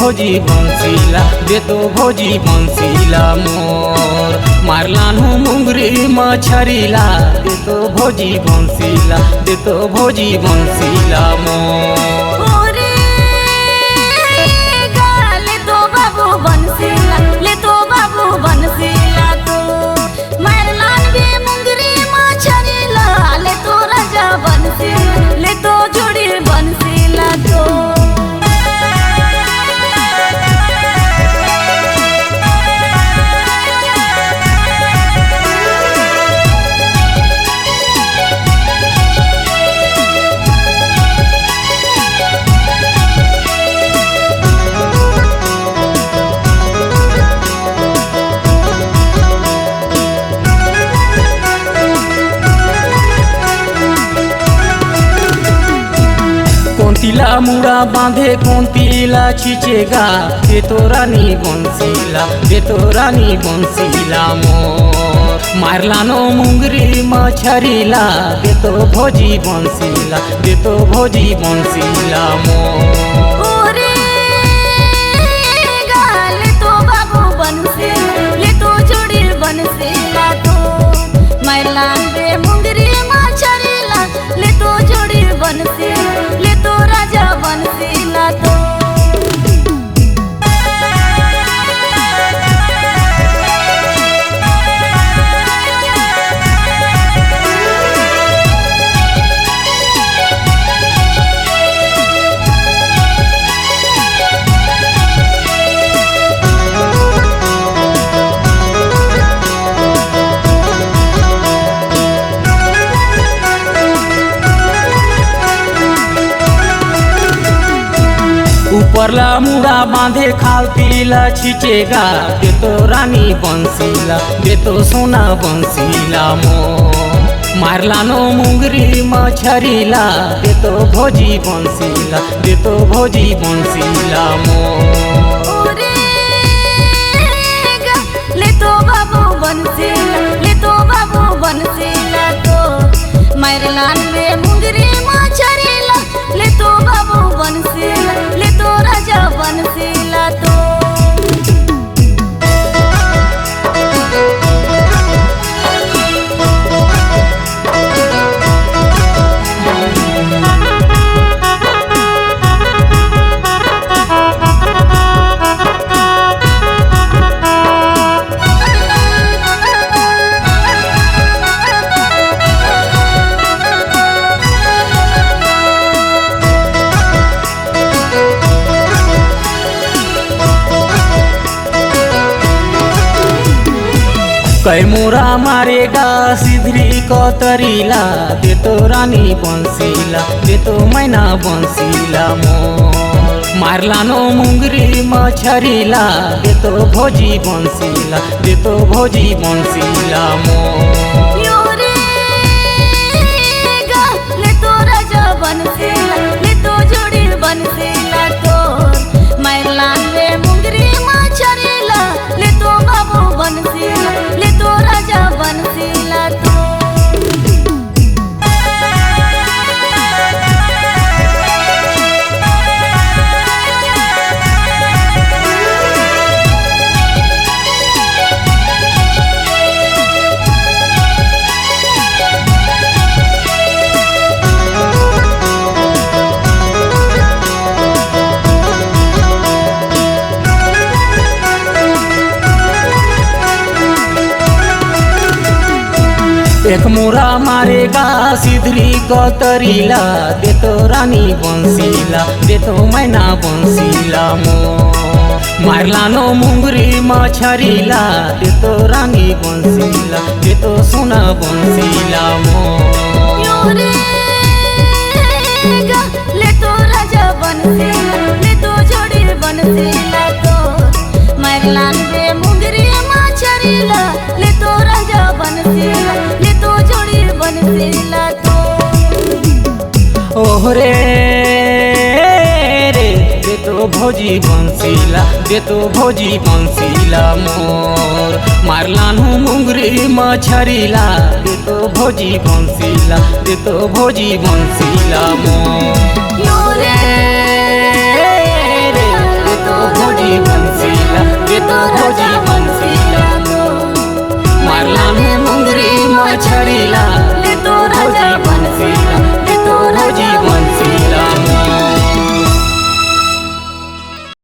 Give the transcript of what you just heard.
भोजी बंसीला दे तो भोजी बंसीला मोर मारलानु मुंगरी मछरीला दे तो भोजी बंसीला दे तो भोजी बंसीला मोर बंसीला ले तो बाबू बंसीला तो मारलान बे मुंगरी मछरीला ले तो राजा बंसीला ले तो जोड़ी बंसीला तो तिला मुड़ा बांधे कौन तिला खींचेगा दे तो रानी बंसीला दे तो रानी बंसीला मोर मारलानो मुंगरी मछरीला दे तो भोजी बंसीला दे तो भोजी बंसीला मोर ले तो बाबू बंसीला ले तो जोड़ी बंसीला तो मारलान बे मुंगरी मछरीला ले तो जोड़ी बंसीला ले तो राजा बंसीला तो ऊपरला मुड़ा बांधे खाल तिला खींचेगा दे तो रानी बंसीला दे तो सोना बंसीला मोर मारलानो मुंगरी मछरीला दे तो भोजी बंसीला दे तो भोजी बंसीला मोर ले तो बाबू बंसीला ले तो बाबू बंसीला तो मारलान बे मुंगरी मछरीला ले तो बाबू बंसीला ले तो राजा बंसीला तो कैमोरा मारेगा सिधरी कतरीला दे तो रानी बंसीला दे तो मैना बंसीला मोर मारलानो मुंगरी मछरीला दे तो भोजी बंसीला दे तो भोजी बंसीला मोर ले तो राजा बंसीला ले तो जोड़ी बंसीला तो मारलान बे मुंगरी मछरीला ले तो बाबू बंसीला ले तो राजा बंसीला तो एक मोरा मारेगा सिधरी कतरीला दे तो रानी बंसीला दे तो मैना बंसीला मोर मारलानो मुंगरी मछरीला दे तो रानी बंसीला दे तो सोना बंसीला मोर ले तो राजा बंसीला ले तो जोड़ी बंसीला तो मारलान बे मुंगरी मछरीला ले तो राजा बंसीला ले तो जोड़ी बंसीला तो ओहरे रे दे तो भोजी बंसीला दे तो भोजी बंसीला मोर मारलानु मुंगरी मछरीला दे तो भोजी बंसीला दे तो भोजी बंसीला मोर रे दे तो जोड़ी बंसी